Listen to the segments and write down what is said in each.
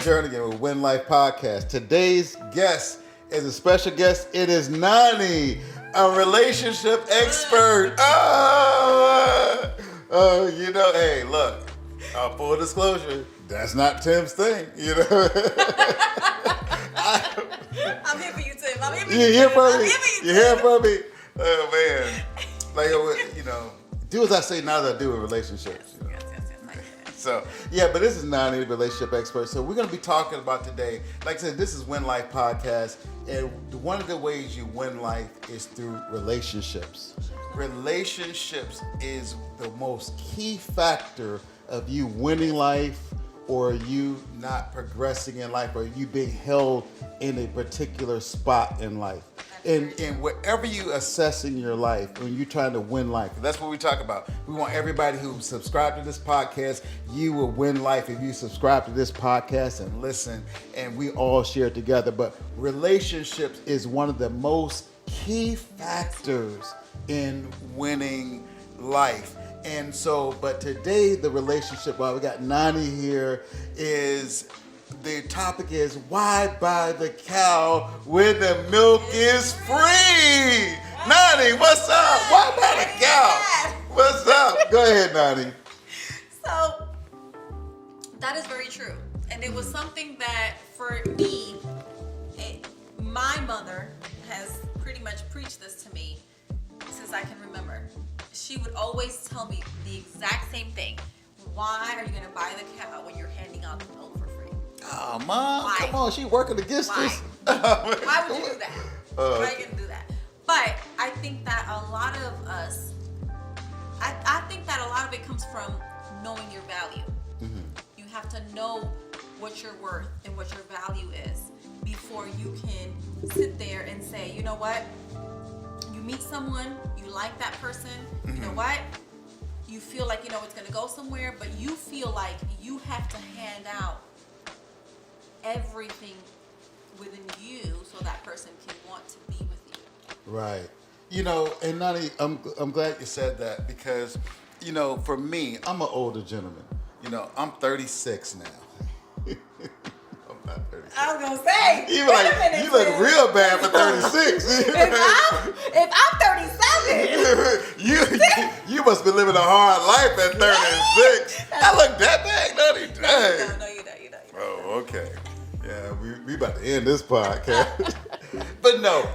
Jernigan with Win Life Podcast. Today's guest is a special guest. It is Nani, a relationship expert. Hey, look, full disclosure, that's not Tim's thing, you know. I'm here for you, Tim. I'm here for You you. hear from I'm me? here for You you, hear Tim. from me? Oh, man. Like, you know, do as I say, not as I do in relationships. You know? Yes, I get it. So, yeah, but this is Nani, relationship expert. So we're going to be talking about today, like I said, this is Win Life Podcast. And one of the ways you win life is through relationships. Relationships is the most key factor of you winning life or you not progressing in life or you being held in a particular spot in life. And wherever you assess in your life, when you're trying to win life, that's what we talk about. We want everybody who subscribe to this podcast, you will win life if you subscribe to this podcast and listen, and we all share together. But relationships is one of the most key factors in winning life. And so, but today the relationship, while we got Nani here, is the topic is why buy the cow when the milk is free? Nani, what's up? Why buy the cow? What's up? Go ahead, Nani. So, that is very true. And it was something that, for me, my mother has pretty much preached this to me since I can remember. She would always tell me the exact same thing. Why are you going to buy the cow when you're handing out the milk for free? Oh, Mom, Why? come on. She working against Why? us. Why would you do that? Why are you going to do that? But I think that a lot of us, I think that a lot of it comes from knowing your value. Mm-hmm. You have to know what you're worth and what your value is before you can sit there and say, you know what? You meet someone, you like that person, you know what? You feel like, you know, it's going to go somewhere, but you feel like you have to hand out everything within you so that person can want to be with you. Right. You know, and Nani, I'm glad you said that because, you know, for me, I'm an older gentleman. You know, I'm 36 now. I'm not 36. I was gonna say, You look real bad for 36. if I'm 37, you must be living a hard life at 36. I look that bad, Nani. Dang. no, you don't. Oh, okay. Yeah, we about to end this podcast. But no,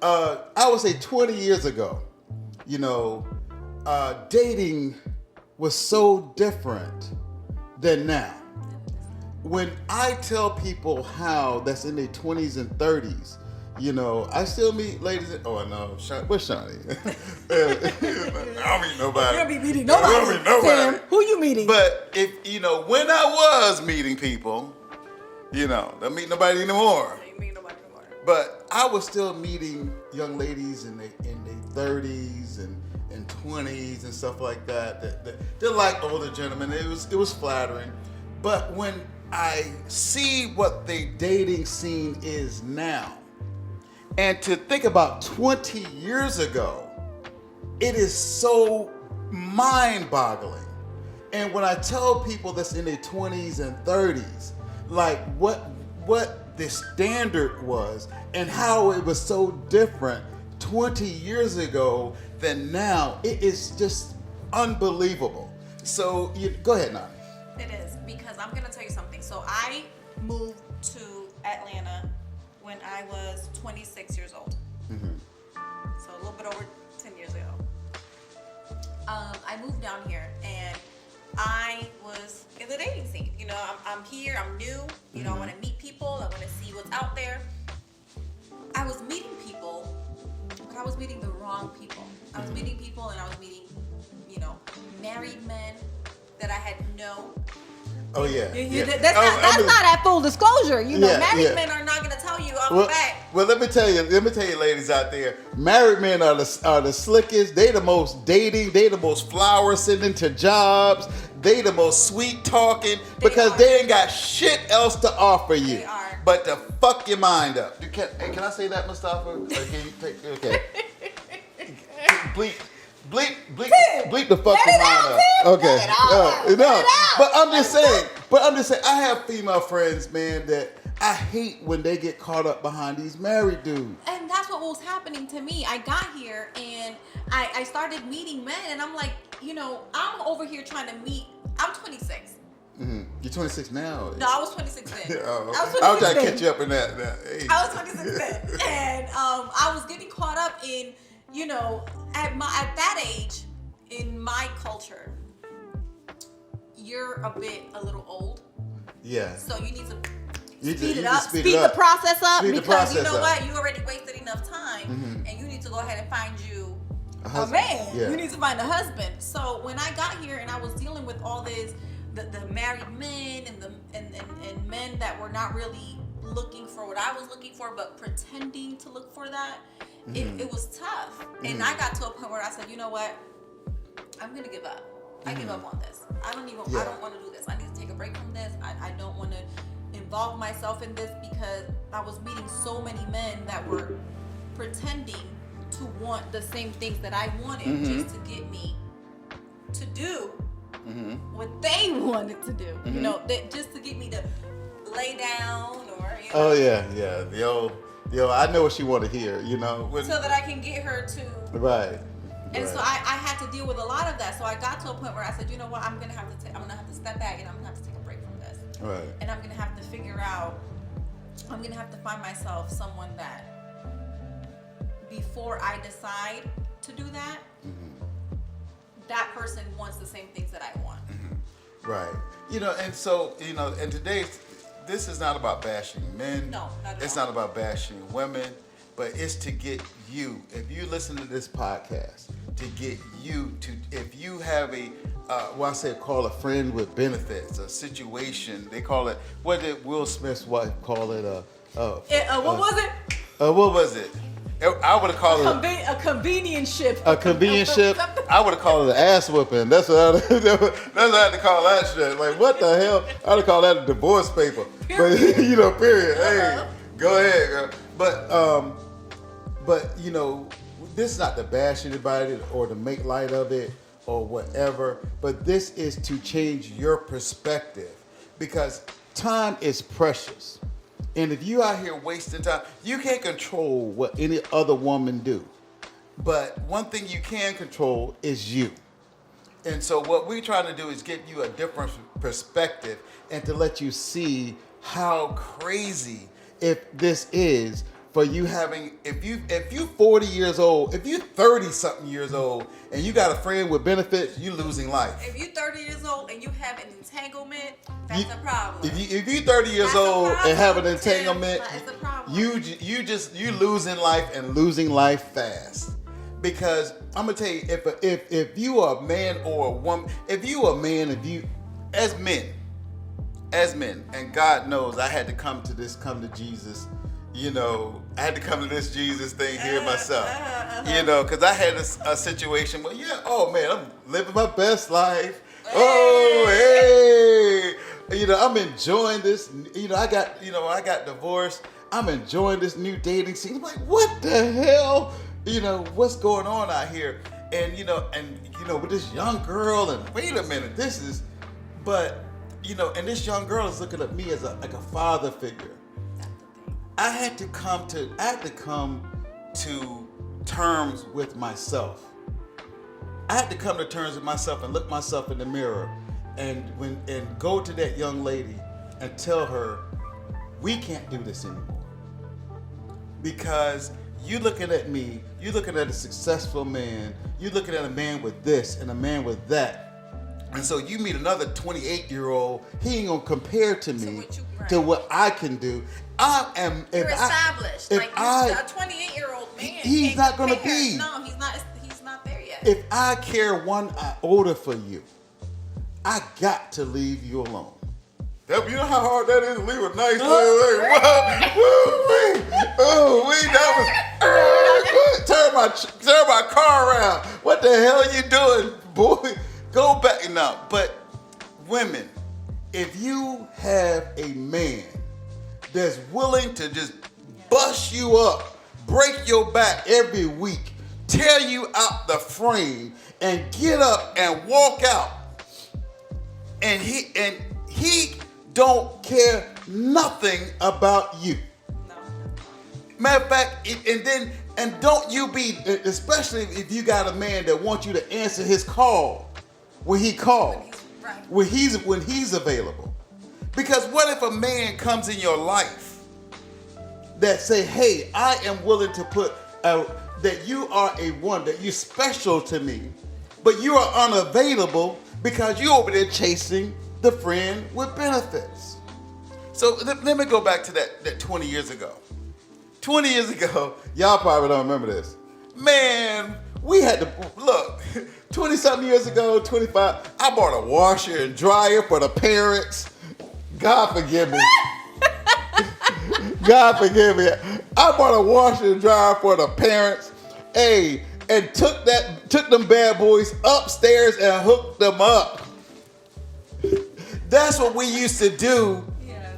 I would say 20 years ago, you know, dating was so different than now. When I tell people how that's in their 20s and 30s, you know, I still meet ladies. Oh no, where's Shawnee? I don't meet nobody. You don't be meeting nobody. I don't meet nobody. Sam, who you meeting? But if you know, when I was meeting people, you know, don't meet nobody anymore. You meet nobody anymore. But I was still meeting young ladies in their 30s and 20s and stuff like that. They're like older gentlemen. It was flattering. But when I see what the dating scene is now, and to think about 20 years ago, it is so mind-boggling. And when I tell people that's in their 20s and 30s, like what the standard was and how it was so different 20 years ago than now, it is just unbelievable. So go ahead, Nani. It is, because I'm going to tell you something. So I moved to Atlanta when I was 26 years old. Mm-hmm. So a little bit over 10 years ago. I moved down here and I was in the dating scene. You know, I'm here, I'm new. You know, I want to meet people. I want to see what's out there. I was meeting people, but I was meeting the wrong people. I was meeting people and I was meeting, you know, married men that I had no. Oh yeah. That's not at full disclosure. You know, married yeah. men are not going to tell you off the bat. Well, let me tell you, ladies out there, married men are the slickest. They the most dating. They the most flower sending to jobs. They the most sweet talking because they ain't got shit else to offer you. They are. But to fuck your mind up. Can I say that, Mustafa? Or can you take? Okay. Bleep the fucking mind up. Okay. No, but I'm just saying, But I'm just saying, I have female friends, man, that I hate when they get caught up behind these married dudes. And that's what was happening to me. I got here and I started meeting men, and I'm like, I'm over here trying to meet. I'm 26. Mm-hmm. You're 26 now. No, I was 26 then. Oh, I was trying to catch you up in that age. I was 26 then, and I was getting caught up in, at that age, in my culture, you're a little old. Yeah. So you need to You speed need it to up, speed speed it the up. process up, Speed the because you process know up. what, you already wasted enough time, and you need to go ahead and find you a husband. man. Yeah. You need to find a husband. So when I got here and I was dealing with all this, the married men and men that were not really looking for what I was looking for, but pretending to look for that, it was tough. And I got to a point where I said, you know what, I'm gonna give up. I give up on this. I don't want to do this. I need to take a break from this. I don't want to involve myself in this, because I was meeting so many men that were pretending to want the same things that I wanted, just to get me to do what they wanted to do. Just to get me to lay down or Oh yeah. The old, I know what she want to hear. so that I can get her to. Right. And so I had to deal with a lot of that. So I got to a point where I said, you know what, I'm gonna have to step back, and I'm gonna have to take a break from this. Right. And I'm gonna have to figure out. I'm gonna have to find myself someone that, before I decide to do that, that person wants the same things that I want. Right. And so, and today, this is not about bashing men. No, not at It's all. not about bashing women, but it's to get you, if you listen to this podcast, to get you to, if you have call a friend with benefits, a situation, they call it, what did Will Smith's wife call it? What was it? What was it? I would have called it A convenience ship. a convenience ship. I would have called it an ass whipping. That's what I had to call that shit. Like, what the hell? I would have called that a divorce paper. Period. But period. Hey, go ahead, girl. But this is not to bash anybody or to make light of it or whatever. But this is to change your perspective, because time is precious. And if you out here wasting time, you can't control what any other woman do. But one thing you can control is you. And so what we're trying to do is give you a different perspective and to let you see how crazy this is for you having, if you 40 years old, if you 30 something years old and you got a friend with benefits, you losing life. If you're 30 years old and you have an entanglement, that's a problem. If you 30 years That's a old and problem, have an Tim. entanglement, That's a problem. you losing life and losing life fast. Because I'm gonna tell you, if you are a man or a woman, as men, and God knows I had to come to Jesus. I had to come to this Jesus thing here myself. Because I had a situation where, oh man, I'm living my best life. Hey. Oh, hey. I'm enjoying this. I got divorced. I'm enjoying this new dating scene. I'm like, what the hell? What's going on out here? And, with this young girl, and wait a minute, and this young girl is looking at me as like a father figure. I had to come to terms with myself. I had to come to terms with myself and look myself in the mirror and go to that young lady and tell her, we can't do this anymore. Because you looking at me, you looking at a successful man, you looking at a man with this and a man with that. And so you meet another 28-year-old, he ain't gonna compare to me to what I can do. You're established. A 28-year-old man. He's not gonna be. No, he's not there yet. If I care 1 iota for you, I got to leave you alone. You know how hard that is to leave a nice turn my car around. What the hell are you doing, boy? Go back now. But women, if you have a man that's willing to just bust you up, break your back every week, tear you out the frame, and get up and walk out, and he don't care nothing about you. No. Matter of fact, and don't you be, especially if you got a man that wants you to answer his call when he calls, Right. when he's available. Because what if a man comes in your life that say, hey, I am willing to put that you are a one, that you're special to me, but you are unavailable because you're over there chasing the friend with benefits. So let me go back to that 20 years ago. 20 years ago, y'all probably don't remember this. Man, we had to, look, 20 something years ago, 25, I bought a washer and dryer for the parents. God forgive me. God forgive me. I bought a washer and dryer for the parents. Hey, and took them bad boys upstairs and hooked them up. That's what we used to do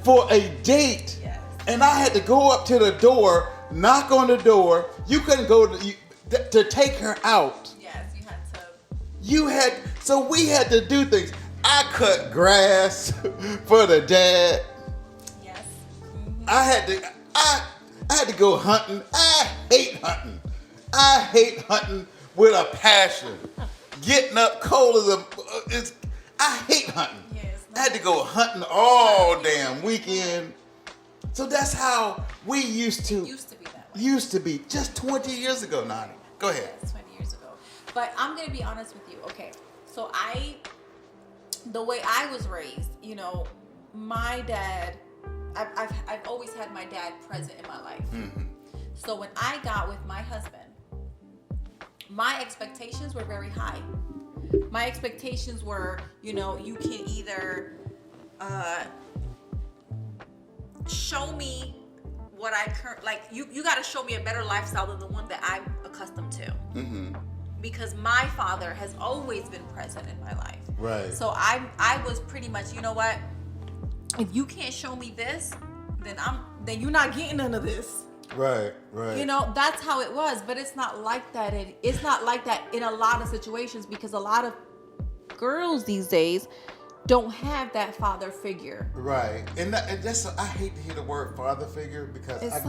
for a date. Yes. And I had to go up to the door, knock on the door. You couldn't go to take her out. Yes, you had to. So we had to do things. I cut grass for the dad. Yes. I had to go hunting. I hate hunting. I hate hunting with a passion. Getting up cold as I hate hunting. Yes. I had to go hunting all damn weekend. So that's how we used to Used to be that way. Used to be just 20 years ago, Nani. Go ahead. Yes, 20 years ago. But I'm gonna be honest with you. Okay, so the way I was raised, you know, my dad, I've always had my dad present in my life. Mm-hmm. So when I got with my husband, my expectations were very high. My expectations were, you know, you can either show me what I you got to show me a better lifestyle than the one that I'm accustomed to. Mm-hmm. Because my father has always been present in my life. Right. So I was pretty much, you know what? If you can't show me this, then you're not getting none of this. Right. You know, that's how it was, but it's not like that. It's not like that in a lot of situations because a lot of girls these days don't have that father figure. Right. And that's I hate to hear the word father figure because It I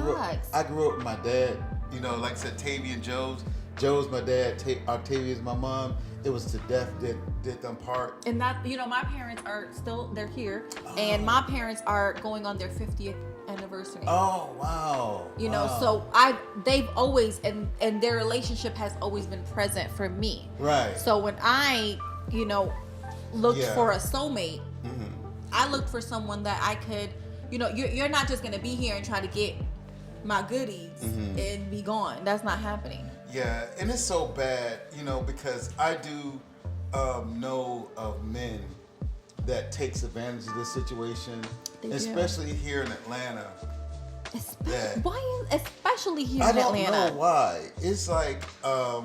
grew up with my dad. You know, like I said, Tavy and Joe's my dad, Octavia's my mom. It was to death did them part. And that, you know, my parents are still, they're here. And my parents are going on their 50th anniversary. Oh, wow. You know, so they've always, and their relationship has always been present for me. Right. So when I, you know, looked Yeah. for a soulmate, Mm-hmm. I looked for someone that I could, you know, you're not just going to be here and try to get my goodies Mm-hmm. and be gone. That's not happening. Yeah, and it's so bad, you know, because I do know of men that takes advantage of this situation, They do. especially here in Atlanta. Especially here I in don't Atlanta. know why. It's like, to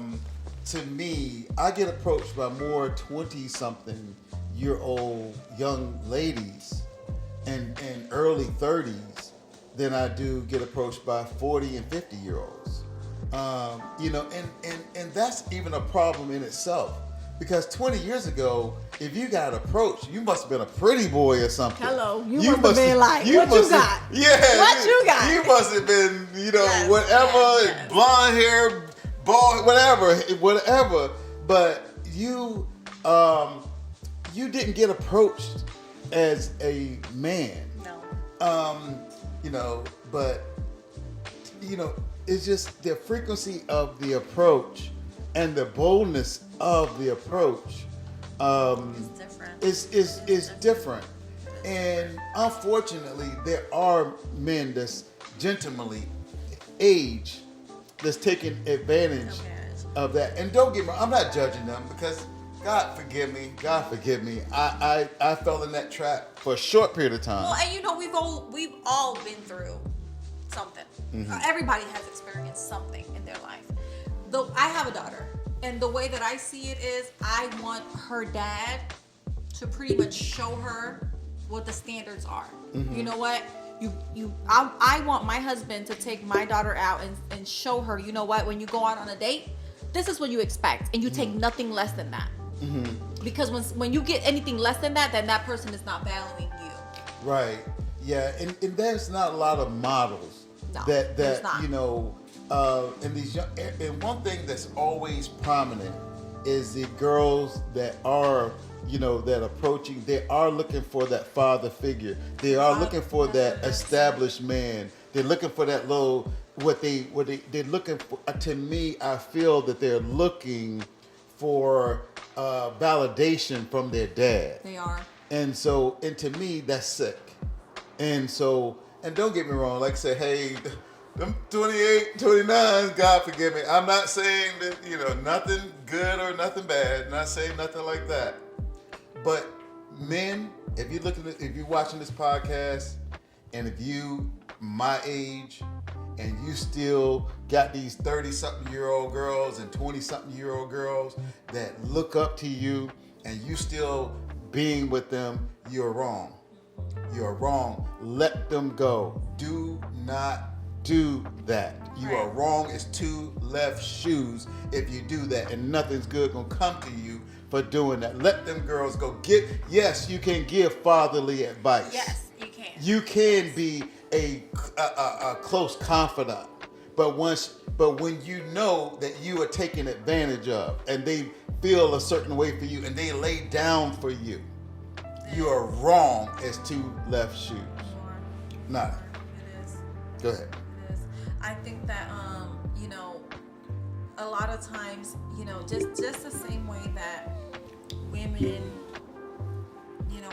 me, I get approached by more 20-something-year-old young ladies and early 30s than I do get approached by 40 and 50-year-olds. You know, and that's even a problem in itself. Because 20 years ago, if you got approached, you must have been a pretty boy or something. Hello, you must have been like, what you got? Yeah. What you got? You must have been, you know, Yes, whatever, yes. blonde hair, bald, whatever. But you didn't get approached as a man. No. You know, but, you know, it's just the frequency of the approach and the boldness of the approach It's different. is different. And unfortunately, there are men that's gentlemanly age that's taking advantage of that. And don't get me wrong, I'm not judging them because God forgive me. I fell in that trap for a short period of time. Well, and you know, we've all been through something. Everybody has experienced something in their life. Though I have a daughter, and the way that I see it is, I want her dad to pretty much show her what the standards are. You know what? I want my husband to take my daughter out and show her, you know what, when you go out on a date, this is what you expect, and you take nothing less than that. Because when you get anything less than that, then that person is not valuing you. Right. Yeah, and there's not a lot of models No, that there's not. and these young, and one thing that's always prominent is the girls that are that approaching. They are looking for that father figure. They are looking for that established man. They're looking for that little they're looking for. To me, I feel that they're looking for validation from their dad. They are. And to me, that's sick. And don't get me wrong, like I said, hey, them 28, 29s, God forgive me. I'm not saying that, nothing good or nothing bad. Not saying nothing like that. But men, if you're watching this podcast, and if you my age, and you still got these 30-something-year-old girls and 20-something-year-old girls that look up to you, and you still being with them, you're wrong. You're wrong. Let them go. Do not do that. You are wrong as two left shoes if you do that, and nothing's good gonna come to you for doing that. Let them girls go. Yes, you can give fatherly advice. Yes, you can. You can be a close confidant, but when you know that you are taken advantage of, and they feel a certain way for you, and they lay down for you, you are wrong as two left shoes. Nah. It is. Go ahead. It is. I think that a lot of times, just the same way that women,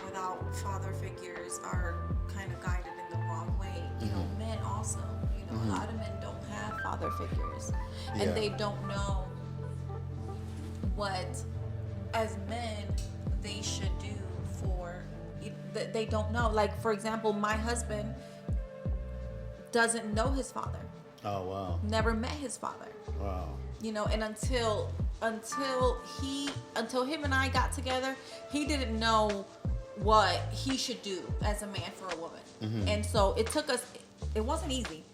without father figures are kind of guided in the wrong way. Men also, a lot of men don't have father figures, and they don't know what, as men, they should do for. They don't know. Like, for example, my husband doesn't know his father. Oh wow. Never met his father. Wow. And until him and I got together, he didn't know what he should do as a man for a woman. And so it took us. It wasn't easy.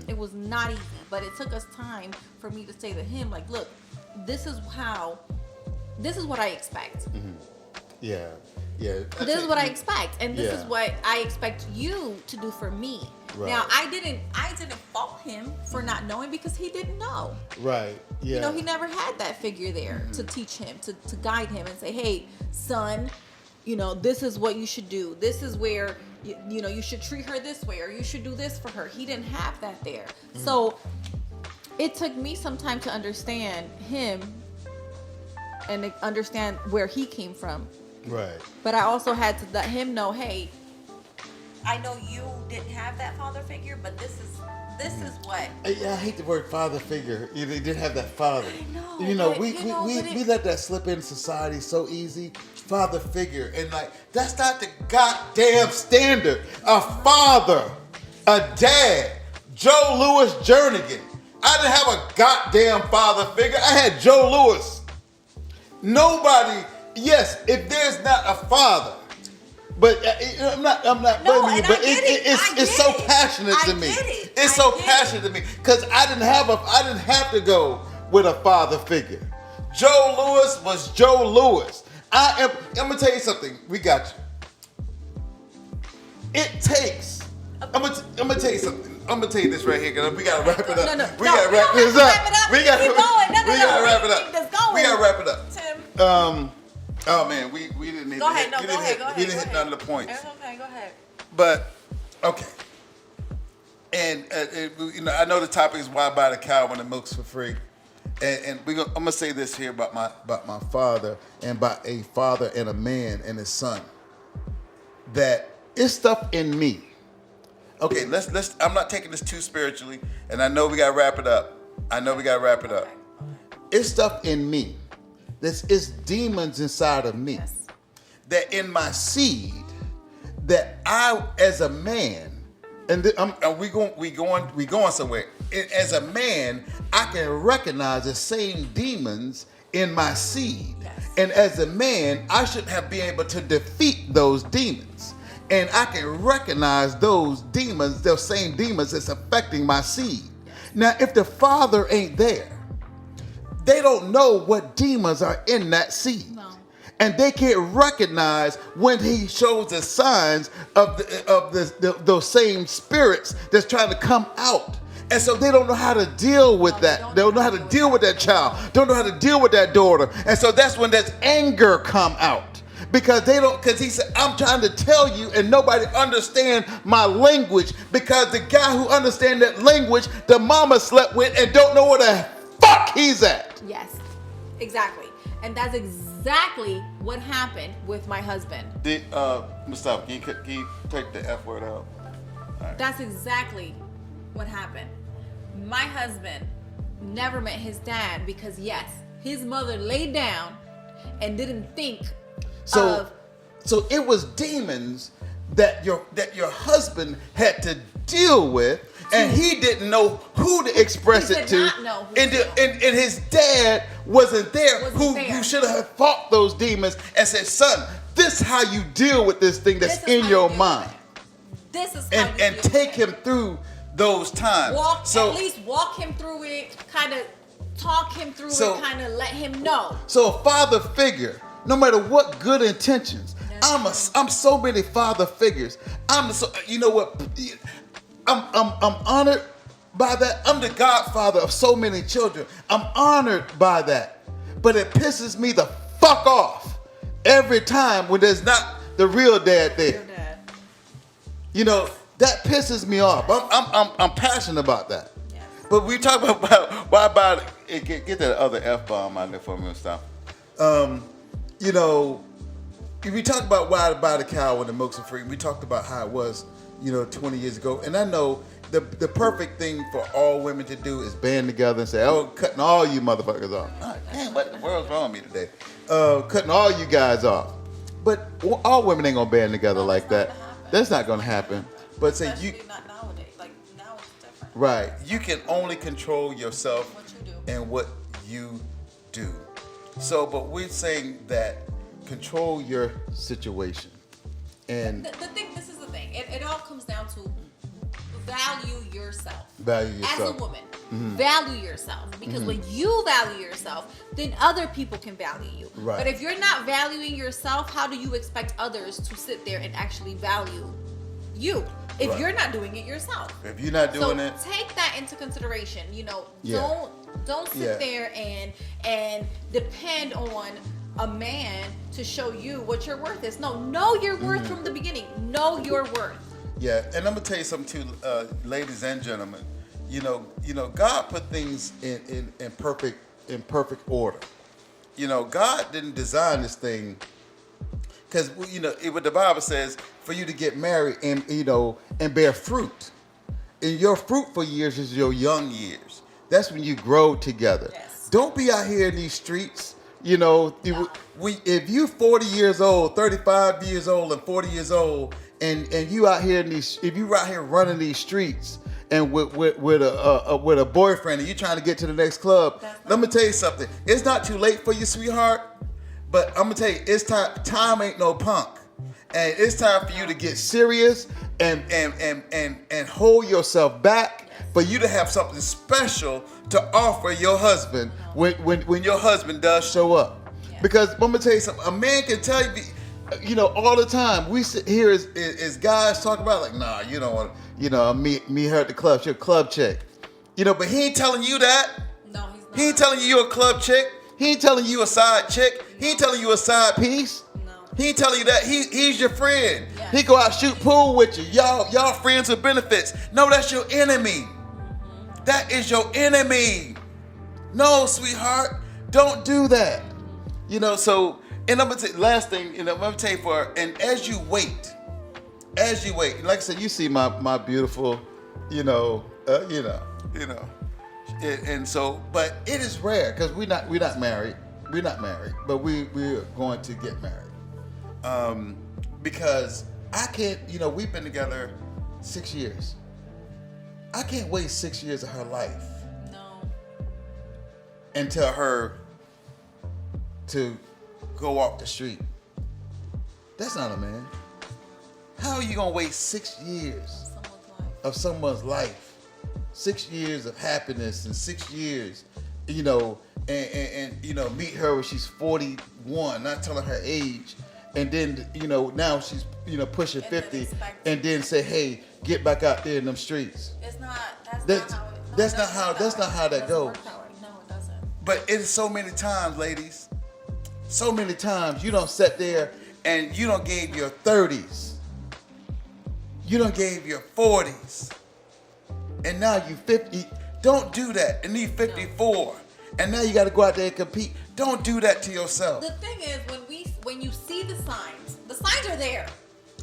It was not easy, but it took us time for me to say to him, like, look, this is what I expect. Yeah. This is what I expect, and this is what I expect you to do for me. Right. Now, I didn't fault him for not knowing, because he didn't know. Right. Yeah. He never had that figure there to teach him, to guide him and say, hey, son, this is what you should do. This is where, you should treat her this way, or you should do this for her. He didn't have that there. So it took me some time to understand him and understand where he came from. Right. But I also had to let him know, hey, I know you didn't have that father figure, but this is what. I hate the word father figure. They didn't have that father. I know. We let that slip in society so easy. Father figure, and that's not the goddamn standard. A father, a dad, Joe Louis Jernigan. I didn't have a goddamn father figure. I had Joe Louis. Nobody. Yes, if there's not a father, but I'm not blaming you, but it's so passionate to me. It's so passionate to me because I didn't have to go with a father figure. Joe Louis was Joe Louis. I'm gonna tell you something. We got you. It takes. I'm gonna tell you something. I'm gonna tell you this right here because we gotta wrap it up. We gotta wrap this up. We gotta wrap it up. We gotta wrap it up. Tim. Oh man, we didn't hit. Go ahead. We didn't hit none of the points. It's okay. Go ahead. But okay, and I know the topic is why buy the cow when the milk's for free, and I'm gonna say this here about my father and about a father and a man and his son. That it's stuff in me. Okay, let's. I'm not taking this too spiritually, and I know we gotta wrap it up. Okay. It's stuff in me. It's demons inside of me. Yes. That in my seed, that I as a man, and we going somewhere. As a man, I can recognize the same demons in my seed, and as a man, I should have been able to defeat those demons. And I can recognize those demons, those same demons that's affecting my seed. Now, if the father ain't there, they don't know what demons are in that seed. No. and they can't recognize when he shows the signs of those same spirits that's trying to come out. And so they don't know how to deal with that. They don't know how to deal with that child. Don't know how to deal with that daughter. And so that's when that anger come out. Because he said, I'm trying to tell you and nobody understand my language, because the guy who understands that language, the mama slept with and don't know where the fuck he's at. Yes, exactly. And that's exactly what happened with my husband. Mustafa, can you take the F word out? Right. That's exactly what happened. My husband never met his dad because, yes, his mother laid down and didn't think So it was demons that your husband had to deal with, and he didn't know who to express it to. And his dad wasn't there, who should have fought those demons and said, son, this is how you deal with this thing that's in your mind. This is how and take him through those times. At least walk him through it, kind of talk him through it, kind of let him know. So a father figure, no matter what good intentions, I'm so many father figures. You know what? I'm honored by that. I'm the godfather of so many children. I'm honored by that. But it pisses me the fuck off every time when there's not the real dad there. You know, that pisses me off. I'm passionate about that. Yes. But we talk about why about it. Get that other F-bomb out there for me and stuff. You know, if we talk about why to buy the cow when the milk's free, we talked about how it was, 20 years ago. And I know the perfect thing for all women to do is band together and say, oh, cutting all you motherfuckers off. Oh, damn, what in the world's wrong with me today? Cutting all you guys off. But all women ain't gonna band together like that. That's not gonna happen. But say not nowadays. Like now it's different. Right. You can only control yourself what you do. and what you do. So, but we're saying that control your situation. And this is the thing. It all comes down to value yourself. Value yourself. As a woman, value yourself. Because when you value yourself, then other people can value you. Right. But if you're not valuing yourself, how do you expect others to sit there and actually value you? If you're not doing it yourself. If you're not doing it. So take that into consideration. Don't sit there and depend on a man to show you what your worth is. No, know your worth from the beginning. Know your worth. Yeah, and I'm gonna tell you something too, ladies and gentlemen. God put things in perfect order. God didn't design this thing because what the Bible says for you to get married and bear fruit. And your fruitful years is your young years. That's when you grow together. Yes. Don't be out here in these streets. If you 40 years old, 35 years old, and 40 years old, and you out here if you out here running these streets and with a boyfriend and you trying to get to the next club, let me tell you something. It's not too late for you, sweetheart. But I'm gonna tell you, it's time. Time ain't no punk, and it's time for you to get serious and hold yourself back for you to have something special to offer your husband when your husband does show up. Yeah. Because I'm gonna tell you something. A man can tell you, all the time. We sit here as guys talk about like, nah, you don't want, me her at the club. She's a club chick, But he ain't telling you that. No, he's not. He ain't telling you you're a club chick. He ain't telling you a side chick. He ain't telling you a side piece. No. He ain't telling you that. He's your friend. Yes. He go out shoot pool with you. Y'all friends with benefits. No, that's your enemy. That is your enemy. No, sweetheart, don't do that. So, and I'm gonna tell you, last thing, I'm gonna tell you and as you wait, like I said, you see my beautiful, and so, but it is rare because we're not married, but we're going to get married, because I can't, we've been together 6 years. I can't wait 6 years of her life. No. And tell her to go off the street. That's not a man. How are you gonna wait 6 years of someone's life? 6 years of happiness and 6 years you know, and you know, meet her when she's 41, not telling her age, and then you know now she's pushing And then 50, expect- and then say, hey, get back out there in them streets. It's not. That's- Not how it, no, that's it not doesn't how- work that's that not way. how that It doesn't goes. work that way. No, it doesn't. But it's so many times, ladies, so many times you don't sit there and you don't gave your 30s, you don't gave your 40s, and now you 50. Don't do that. And you 54, and now you got to go out there and compete. Don't do that to yourself. The thing is, when you see the signs are there.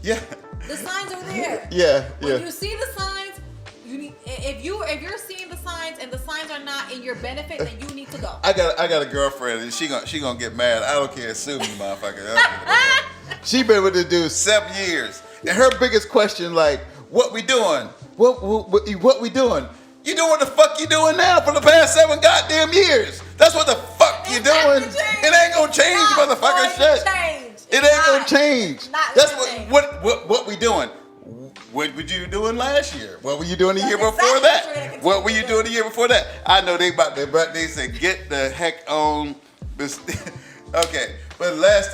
Yeah. The signs are there. Yeah. When Yeah. you see the signs, you need. If you're seeing the signs and the signs are not in your benefit, then you need to go. I got a girlfriend and she gonna get mad. I don't care. Sue me, motherfucker. I don't give a damn. She been with this dude 7 years, and her biggest question like, "What we doing? What we doing? You doing what the fuck you doing now for the past 7 goddamn years? That's what the fuck you It's not doing. gonna change. It ain't gonna change, Not motherfucker. going to Shit. change. It It's ain't gonna not. change. Not That's gonna change. what we doing. What were you doing last year? What were you doing the That's year before exactly what you're that? gonna What were you continue doing the year before that? I know they said get the heck on this. Okay, but last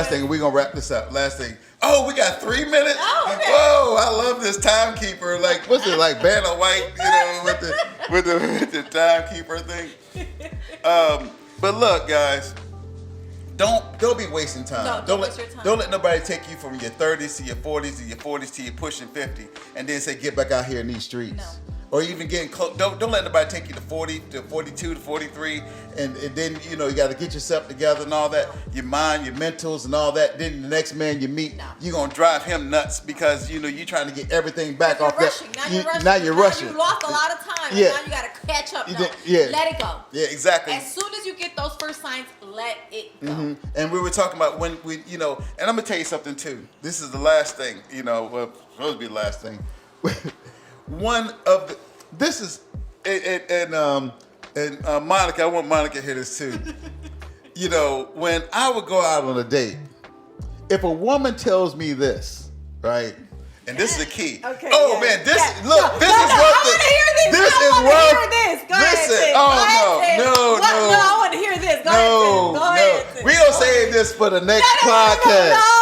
thing, we gonna wrap this up. Last thing. Oh, we got 3 minutes. Oh, okay. Whoa, I love this timekeeper. Like, what's it like, Vanna White? You know, with the timekeeper thing. But look, guys. Don't be wasting time. No, don't waste your time. Don't let nobody take you from your 30s to your 40s to your 40s to your pushing 50, and then say get back out here in these streets. No. Or even getting close. Don't let nobody take you to 40 to 42 to 43, and then you got to get yourself together and all that. Your mind, your mentals, and all that. Then the next man you meet, No. you're gonna drive him nuts because you're trying to get everything back You're off rushing. that. Now you're rushing. rushing. You lost a lot of time. Yeah. And now you got to catch up. No. Yeah. Let it go. Yeah, exactly. As soon as you get those first signs, let it go. And we were talking about when we, and I'm gonna tell you something too. This is the last thing, well, supposed to be the last thing. This is, and Monica, I want Monica to hear this too. When I would go out on a date, if a woman tells me this, right? And this is the key. Okay, Oh yeah. man, this Yeah. look, No, this no, is no, worth I want to hear this. This I is want worth. to hear this. Go ahead, Listen, Sid. oh Go ahead, Sid. no, What? no. No, I want to hear this. Go ahead, Sid. Go ahead, Sid. We gonna save this for the next podcast. No.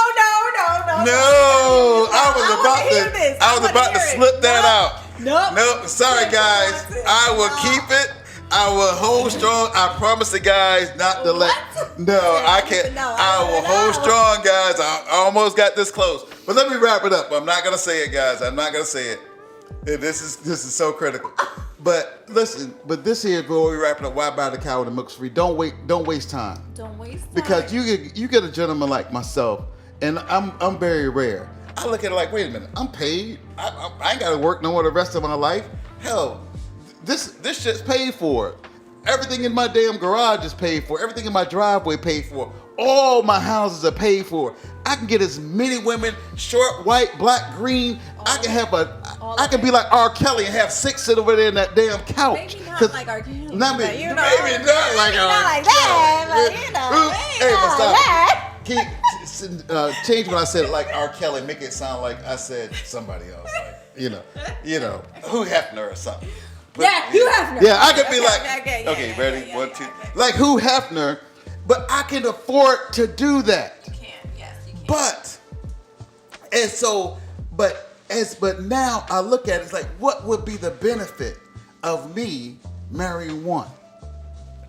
No, I was wanna hear this. I was wanna about to hear it. slip that out. Nope. Sorry Sid, guys. come on, Sid. I will No. keep it. I will hold strong. I promise the guys not to let. What? No, I can't. No, I will hold no. strong, guys. I almost got this close, but let me wrap it up. I'm not gonna say it, guys. I'm not gonna say it. This is so critical. But listen, this here before we wrap it up. Why buy the cow when the milk's free? Don't waste time. Don't waste time. Because you get a gentleman like myself, and I'm very rare. I look at it like, wait a minute, I'm paid. I ain't got to work no more the rest of my life. Hell, this shit's paid for. Everything in my damn garage is paid for. Everything in my driveway paid for. All my houses are paid for. I can get as many women, short, white, black, green. I can have I can be like R. Kelly and have 6 sit over there in that damn couch. Maybe not like R. Kelly. Not but maybe you know, not like R. not like that, but Hey, but not stop. that. Can you change when I said like R. Kelly, make it sound like I said somebody else, like Hugh Hefner or something. But, Yeah, Hugh Hefner. Yeah, I could be like, yeah, ready, yeah, 1, yeah, 2, okay. like Hugh Hefner, but I can afford to do that. You can, yes, you can. But now I look at it, it's like, what would be the benefit of me marrying one?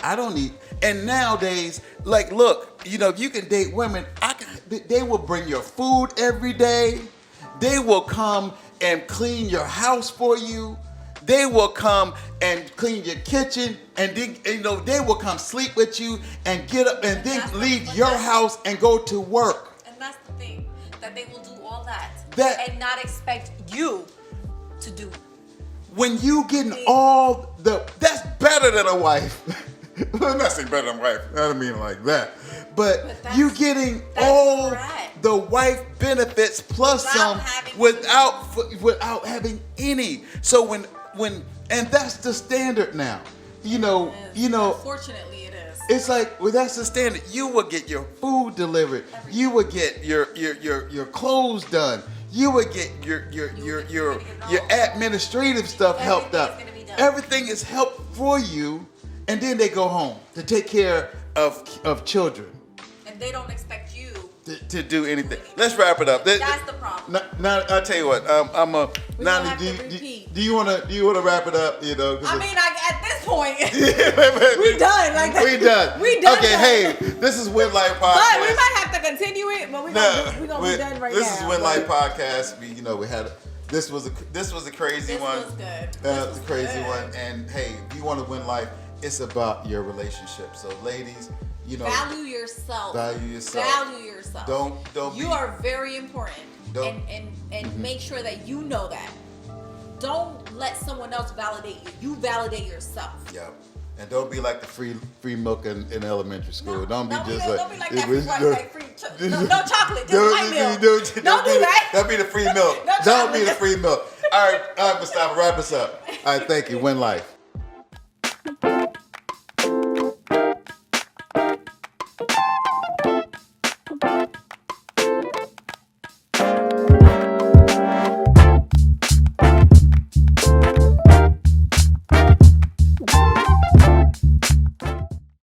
I don't need. And nowadays, like, look, if you can date women, they will bring your food every day. They will come and clean your house for you. They will come and clean your kitchen, and then, they will come sleep with you and get up and then leave your house and go to work. And that's the thing, that they will do all that That- and not expect you to do. When you getting all that's better than a wife. I'm not saying better than a wife. I don't mean like that. But that's- you getting that's all correct. the wife benefits plus Without some having without having any. So when and that's the standard now. Unfortunately, it is. It's like, well, that's the standard. You will get your food delivered. You will get your clothes done. You will get your administrative stuff helped out. Everything's gonna be done. Everything is helped for you, and then they go home to take care of children. And they don't expect you. To do anything. Let's wrap it up. That's the problem. Now I'll tell you what. I'm a. We're Now, gonna have to repeat. do you wanna wrap it up? You know. I mean, at this point, we done. Like we done. We done. Okay. Done. Hey, this is Win Life Podcast. But we might have to continue it. But we're gonna be done right now. This is Win Life Podcast. We had. This was a crazy one. This was good. It's a crazy one. And hey, if you want to win life, it's about your relationship. So, ladies. Value yourself. Value yourself. Value yourself. Don't. You are very important. And make sure that you know that. Don't let someone else validate you. You validate yourself. Yep. And don't be like the free milk in elementary school. No, don't be like that free no chocolate, just white milk. Don't do that. Don't be the free milk. No Don't be chocolate. the free milk. All right, Mustafa, wrap us up. All right, thank you. Win life.